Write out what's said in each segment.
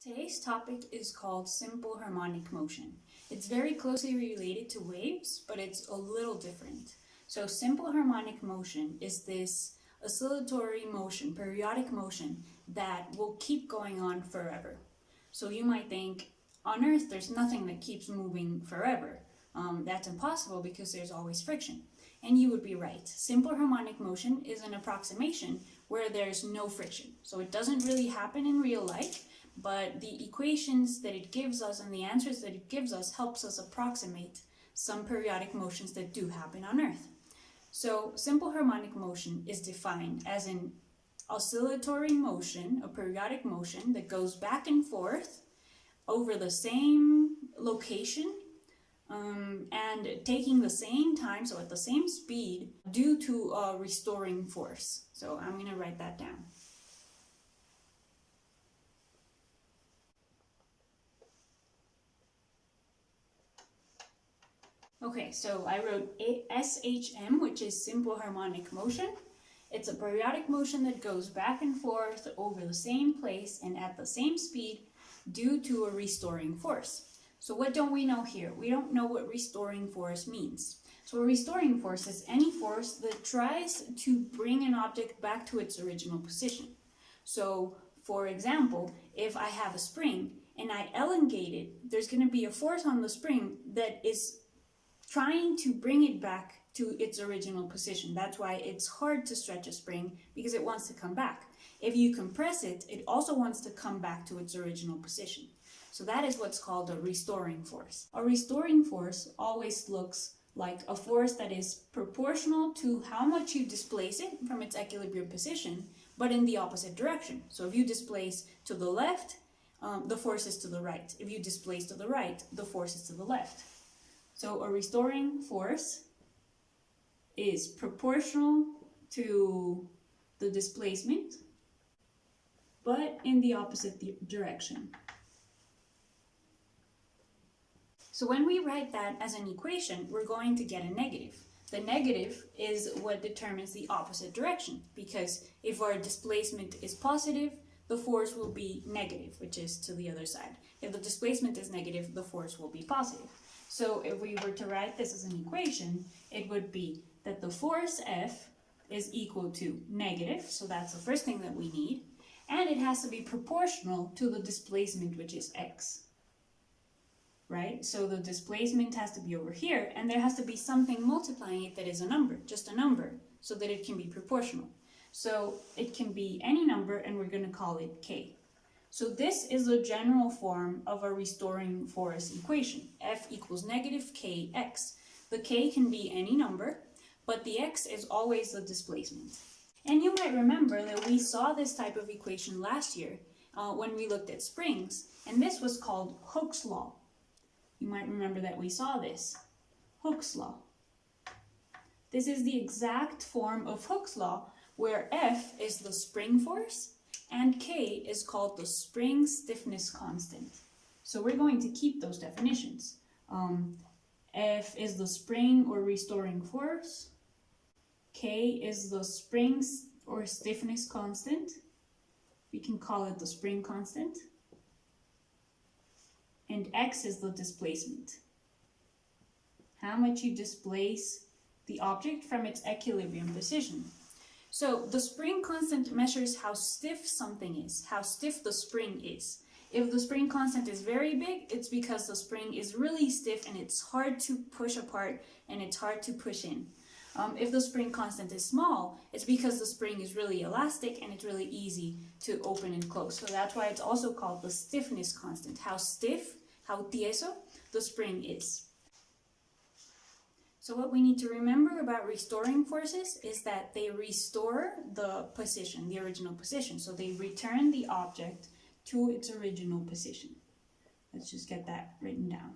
Today's topic is called simple harmonic motion. It's very closely related to waves, but it's a little different. So simple harmonic motion is this oscillatory motion, periodic motion, that will keep going on forever. So you might think, on Earth there's nothing that keeps moving forever. That's impossible because there's always friction. And you would be right. Simple harmonic motion is an approximation where there's no friction. So it doesn't really happen in real life, but the equations that it gives us and the answers that it gives us helps us approximate some periodic motions that do happen on Earth. So simple harmonic motion is defined as an oscillatory motion, a periodic motion that goes back and forth over the same location and taking the same time, so at the same speed, due to a restoring force. So I'm going to write that down. Okay, so I wrote SHM, which is simple harmonic motion. It's a periodic motion that goes back and forth over the same place and at the same speed due to a restoring force. So what don't we know here? We don't know what restoring force means. So a restoring force is any force that tries to bring an object back to its original position. So for example, if I have a spring and I elongate it, there's going to be a force on the spring that is trying to bring it back to its original position. That's why it's hard to stretch a spring, because it wants to come back. If you compress it, it also wants to come back to its original position. So that is what's called a restoring force. A restoring force always looks like a force that is proportional to how much you displace it from its equilibrium position, but in the opposite direction. So if you displace to the left, the force is to the right. If you displace to the right, the force is to the left. So a restoring force is proportional to the displacement, but in the opposite direction. So when we write that as an equation, we're going to get a negative. The negative is what determines the opposite direction, because if our displacement is positive, the force will be negative, which is to the other side. If the displacement is negative, the force will be positive. So if we were to write this as an equation, it would be that the force F is equal to negative, so that's the first thing that we need, and it has to be proportional to the displacement, which is x. Right? So the displacement has to be over here, and there has to be something multiplying it that is a number, just a number, so that it can be proportional. So it can be any number, and we're going to call it k. So this is the general form of a restoring force equation. F equals negative kx. The k can be any number, but the x is always the displacement. And you might remember that we saw this type of equation last year when we looked at springs, and this was called Hooke's law. You might remember that we saw this. Hooke's law. This is the exact form of Hooke's law, where F is the spring force and K is called the spring stiffness constant. So we're going to keep those definitions. F is the spring or restoring force. K is the spring or stiffness constant. We can call it the spring constant. And X is the displacement. How much you displace the object from its equilibrium position. So the spring constant measures how stiff something is, how stiff the spring is. If the spring constant is very big, it's because the spring is really stiff and it's hard to push apart and it's hard to push in. If the spring constant is small, it's because the spring is really elastic and it's really easy to open and close. So that's why it's also called the stiffness constant, how stiff, how tieso the spring is. So what we need to remember about restoring forces is that they restore the position, the original position. So they return the object to its original position. Let's just get that written down.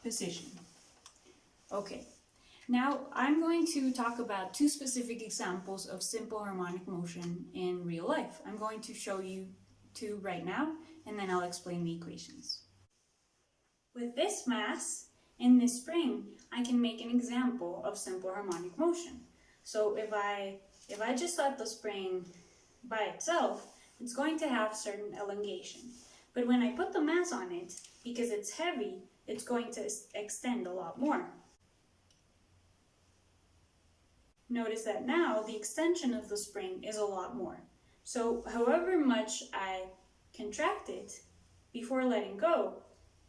Position. Okay. Now I'm going to talk about two specific examples of simple harmonic motion in real life. I'm going to show you two right now, and then I'll explain the equations. With this mass in this spring, I can make an example of simple harmonic motion. So if I just let the spring by itself, it's going to have certain elongation. But when I put the mass on it, because it's heavy, it's going to extend a lot more. Notice that now the extension of the spring is a lot more. So however much I contract it before letting go,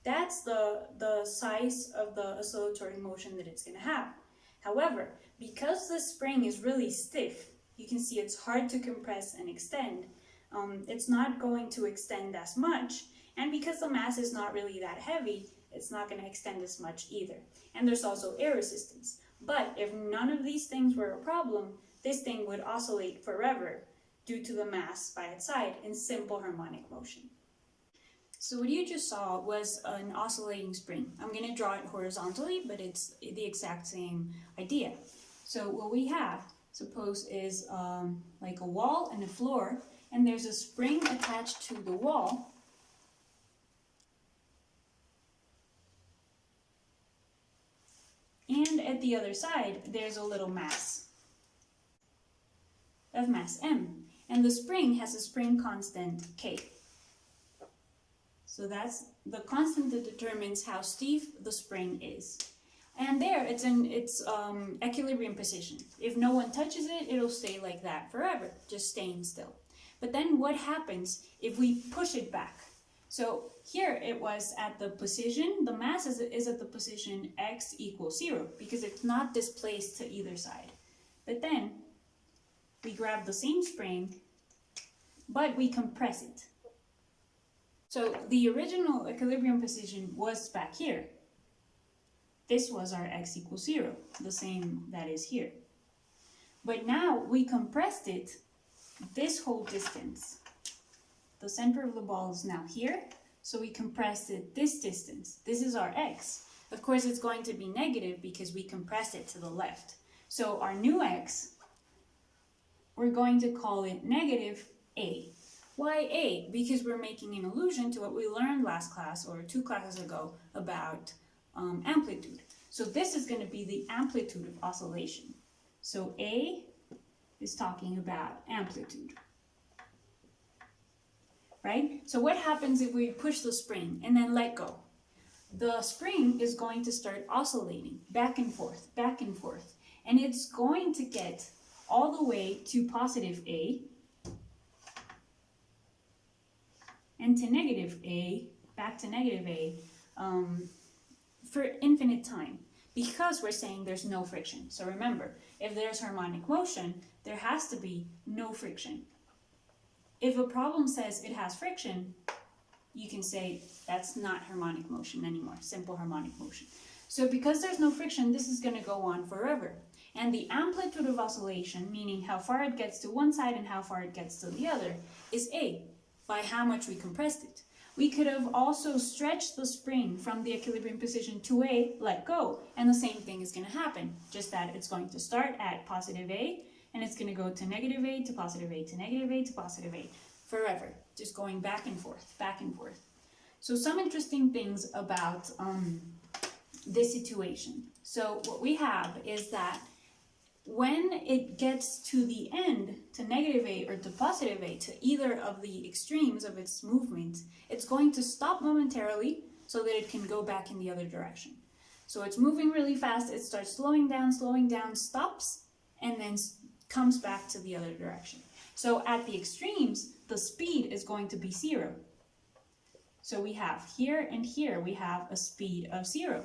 that's the size of the oscillatory motion that it's going to have. However, because the spring is really stiff, you can see it's hard to compress and extend. It's not going to extend as much, and because the mass is not really that heavy, it's not going to extend as much either. And there's also air resistance. But if none of these things were a problem, this thing would oscillate forever due to the mass by its side in simple harmonic motion. So what you just saw was an oscillating spring. I'm going to draw it horizontally, but it's the exact same idea. So what we have, suppose, is like a wall and a floor, and there's a spring attached to the wall. And at the other side, there's a little mass of mass m. And the spring has a spring constant k. So that's the constant that determines how stiff the spring is. And there, it's in its equilibrium position. If no one touches it, it'll stay like that forever, just staying still. But then what happens if we push it back? So here it was at the position, the mass is at the position x equals 0, because it's not displaced to either side. But then we grab the same spring, but we compress it. So the original equilibrium position was back here. This was our x equals 0, the same that is here. But now we compressed it this whole distance. The center of the ball is now here, so we compressed it this distance. This is our x. Of course, it's going to be negative because we compressed it to the left. So our new x, we're going to call it negative a. Why a? Because we're making an allusion to what we learned last class or 2 classes ago about amplitude. So this is going to be the amplitude of oscillation. So a is talking about amplitude. Right? So what happens if we push the spring and then let go? The spring is going to start oscillating back and forth, and it's going to get all the way to positive a and to negative a, back to negative a, for infinite time, because we're saying there's no friction. So remember, if there's harmonic motion, there has to be no friction. If a problem says it has friction, you can say that's not harmonic motion anymore, simple harmonic motion. So because there's no friction, this is going to go on forever. And the amplitude of oscillation, meaning how far it gets to one side and how far it gets to the other, is A, by how much we compressed it. We could have also stretched the spring from the equilibrium position to A, let go, and the same thing is going to happen, just that it's going to start at positive A, and it's going to go to negative A, to positive A, to negative A, to positive A, forever, just going back and forth, back and forth. So some interesting things about this situation. So what we have is that when it gets to the end, to negative A or to positive A, to either of the extremes of its movement, it's going to stop momentarily so that it can go back in the other direction. So it's moving really fast, it starts slowing down, stops, and then comes back to the other direction. So at the extremes, the speed is going to be 0. So we have here and here, we have a speed of 0.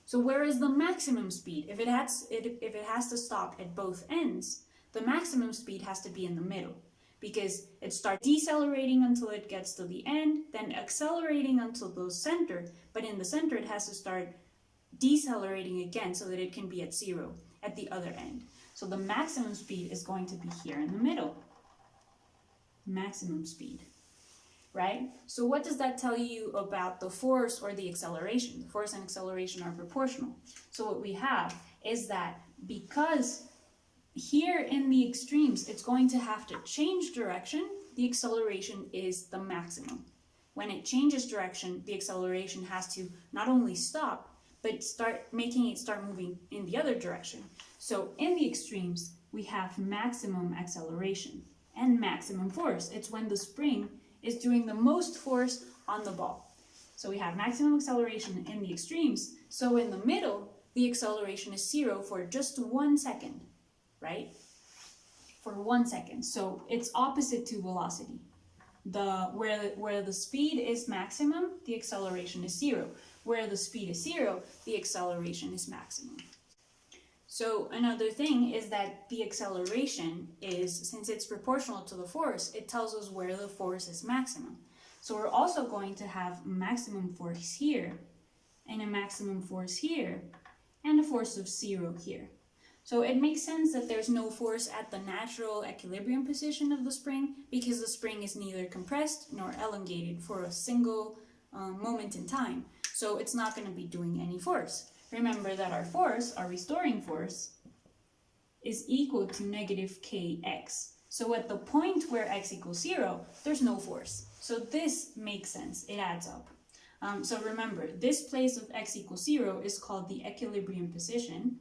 So where is the maximum speed? If it has to stop at both ends, the maximum speed has to be in the middle, because it starts decelerating until it gets to the end, then accelerating until the center, but in the center it has to start decelerating again so that it can be at 0 at the other end. So the maximum speed is going to be here in the middle. Maximum speed, right? So what does that tell you about the force or the acceleration? The force and acceleration are proportional. So what we have is that because here in the extremes, it's going to have to change direction, the acceleration is the maximum. When it changes direction, the acceleration has to not only stop, but start moving in the other direction. So in the extremes, we have maximum acceleration. and maximum force. It's when the spring is doing the most force on the ball. So we have maximum acceleration in the extremes. So in the middle, the acceleration is 0 for just 1 second, right? For 1 second. So it's opposite to velocity. Where the speed is maximum, the acceleration is 0. Where the speed is 0, the acceleration is maximum. So another thing is that the acceleration is, since it's proportional to the force, it tells us where the force is maximum. So we're also going to have maximum force here, and a maximum force here, and a force of 0 here. So it makes sense that there's no force at the natural equilibrium position of the spring, because the spring is neither compressed nor elongated for a single moment in time. So it's not going to be doing any force. Remember that our force, our restoring force, is equal to negative kx. So at the point where x equals 0, there's no force. So this makes sense, it adds up. So remember, this place of x equals 0 is called the equilibrium position.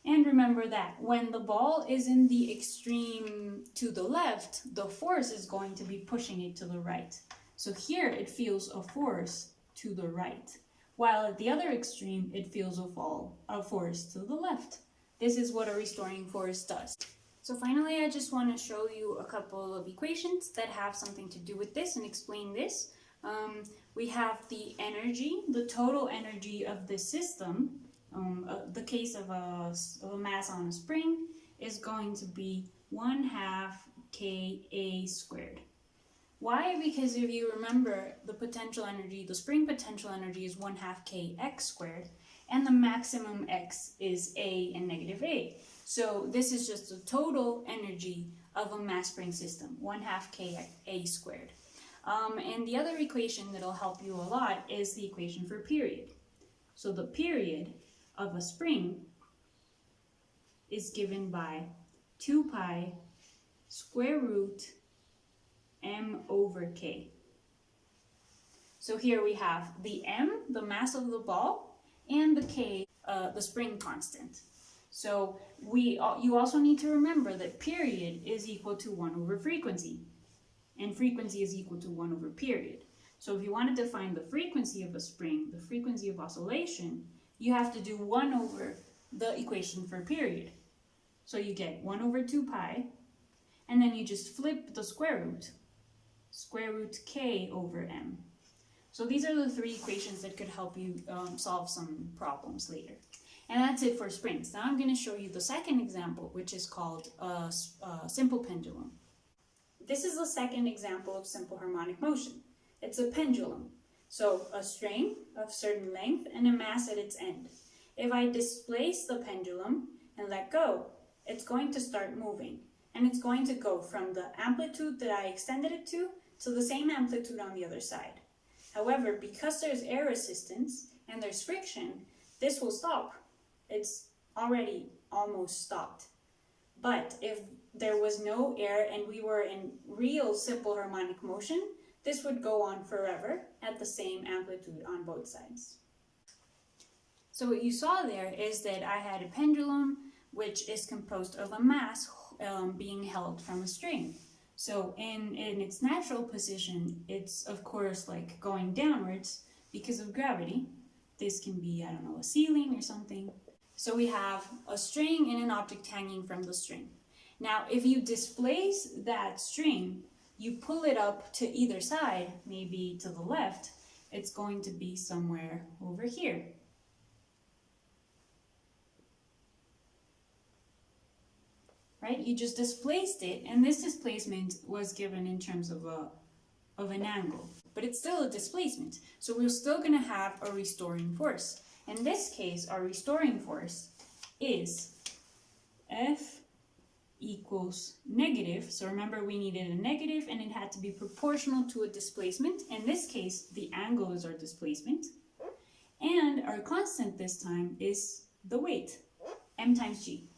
And remember that when the ball is in the extreme to the left, the force is going to be pushing it to the right. So here it feels a force to the right, while at the other extreme it feels a force to the left. This is what a restoring force does. So finally, I just want to show you a couple of equations that have something to do with this and explain this. We have the energy, the total energy of this system. The case of a mass on a spring is going to be 1/2 Ka squared. Why? Because if you remember, the potential energy, the spring potential energy is 1/2 Kx squared, and the maximum x is a and negative a. So this is just the total energy of a mass spring system, 1/2 Ka squared. And the other equation that'll help you a lot is the equation for period. So the period of a spring is given by 2 pi square root m over k. So here we have the m, the mass of the ball, and the k, the spring constant. So you also need to remember that period is equal to 1 over frequency, and frequency is equal to 1 over period. So if you wanted to find the frequency of a spring, the frequency of oscillation, you have to do 1 over the equation for period. So you get 1 over 2 pi, and then you just flip the square root k over m. So these are the 3 equations that could help you solve some problems later. And that's it for springs. Now I'm going to show you the second example, which is called a simple pendulum. This is the second example of simple harmonic motion. It's a pendulum. So a string of certain length and a mass at its end. If I displace the pendulum and let go, it's going to start moving. And it's going to go from the amplitude that I extended it to the same amplitude on the other side. However, because there's air resistance and there's friction, this will stop. It's already almost stopped. But if there was no air and we were in real simple harmonic motion, this would go on forever at the same amplitude on both sides. So what you saw there is that I had a pendulum which is composed of a mass being held from a string. So in its natural position, it's of course like going downwards because of gravity. This can be, I don't know, a ceiling or something. So we have a string and an object hanging from the string. Now, if you displace that string, you pull it up to either side, maybe to the left, it's going to be somewhere over here. Right? You just displaced it, and this displacement was given in terms of an angle, but it's still a displacement. So we're still going to have a restoring force. In this case, our restoring force is F equals negative. So remember, we needed a negative and it had to be proportional to a displacement. In this case, the angle is our displacement. And our constant this time is the weight, m times g.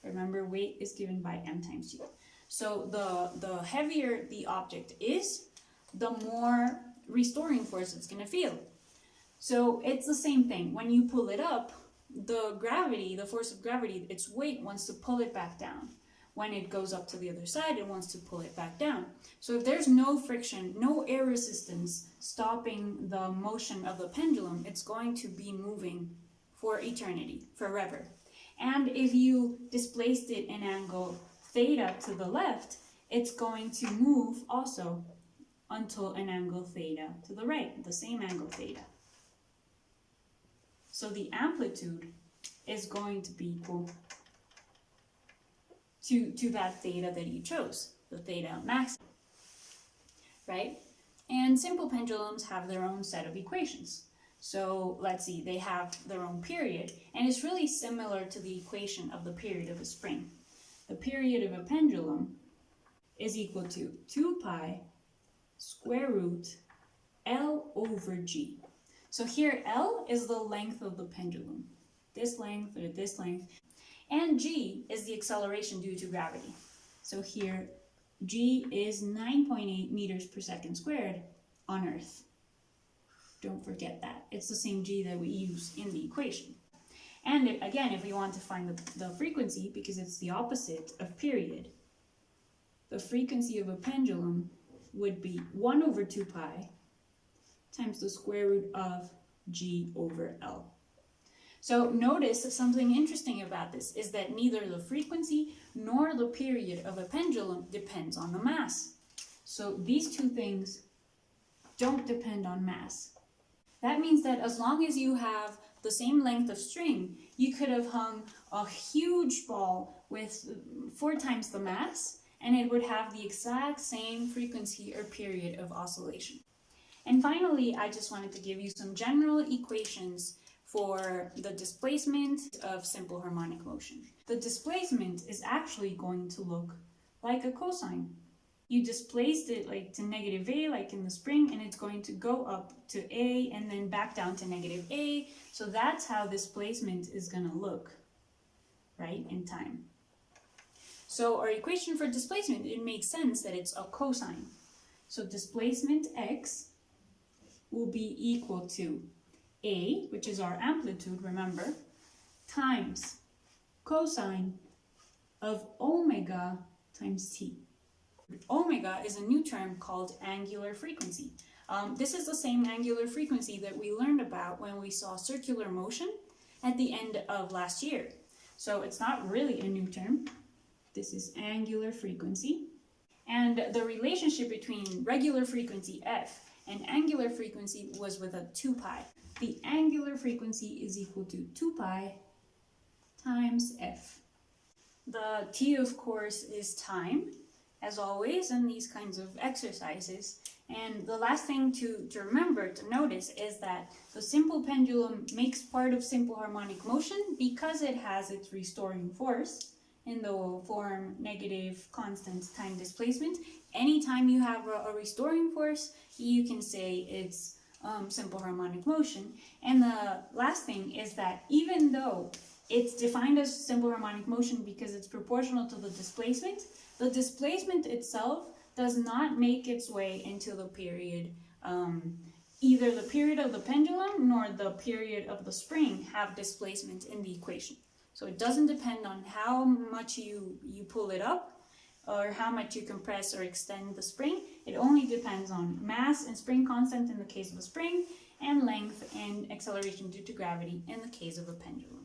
Remember, weight is given by m times g. So the heavier the object is, the more restoring force it's going to feel. So it's the same thing. When you pull it up, the gravity, the force of gravity, its weight wants to pull it back down. when it goes up to the other side, it wants to pull it back down. So if there's no friction, no air resistance stopping the motion of the pendulum, it's going to be moving for eternity, forever. And if you displaced it an angle theta to the left, it's going to move also until an angle theta to the right, the same angle theta. So the amplitude is going to be equal to that theta that you chose, the theta max, right? And simple pendulums have their own set of equations. So let's see, they have their own period, and it's really similar to the equation of the period of a spring. The period of a pendulum is equal to 2 pi square root L over G. So here L is the length of the pendulum, this length or this length, and G is the acceleration due to gravity. So here G is 9.8 meters per second squared on Earth. Don't forget that. It's the same G that we use in the equation. And again, if we want to find the frequency, because it's the opposite of period, the frequency of a pendulum would be 1 over 2 pi times the square root of G over L. So notice something interesting about this is that neither the frequency nor the period of a pendulum depends on the mass. So these two things don't depend on mass. That means that as long as you have the same length of string, you could have hung a huge ball with 4 times the mass, and it would have the exact same frequency or period of oscillation. And finally, I just wanted to give you some general equations for the displacement of simple harmonic motion. The displacement is actually going to look like a cosine. You displaced it like to negative A, like in the spring, and it's going to go up to A and then back down to negative A. So that's how displacement is going to look, right, in time. So our equation for displacement, it makes sense that it's a cosine. So displacement x will be equal to A, which is our amplitude, remember, times cosine of omega times t. Omega is a new term called angular frequency. This is the same angular frequency that we learned about when we saw circular motion at the end of last year. So it's not really a new term. This is angular frequency. And the relationship between regular frequency f and angular frequency was with a 2 pi. The angular frequency is equal to 2 pi times f. The t, of course, is time, as always in these kinds of exercises. And the last thing to remember, to notice, is that the simple pendulum makes part of simple harmonic motion because it has its restoring force in the form negative constant time displacement. Anytime you have a restoring force, you can say it's simple harmonic motion. And the last thing is that even though it's defined as simple harmonic motion because it's proportional to the displacement itself does not make its way into the period. Either the period of the pendulum nor the period of the spring have displacement in the equation. So it doesn't depend on how much you pull it up or how much you compress or extend the spring. It only depends on mass and spring constant in the case of a spring, and length and acceleration due to gravity in the case of a pendulum.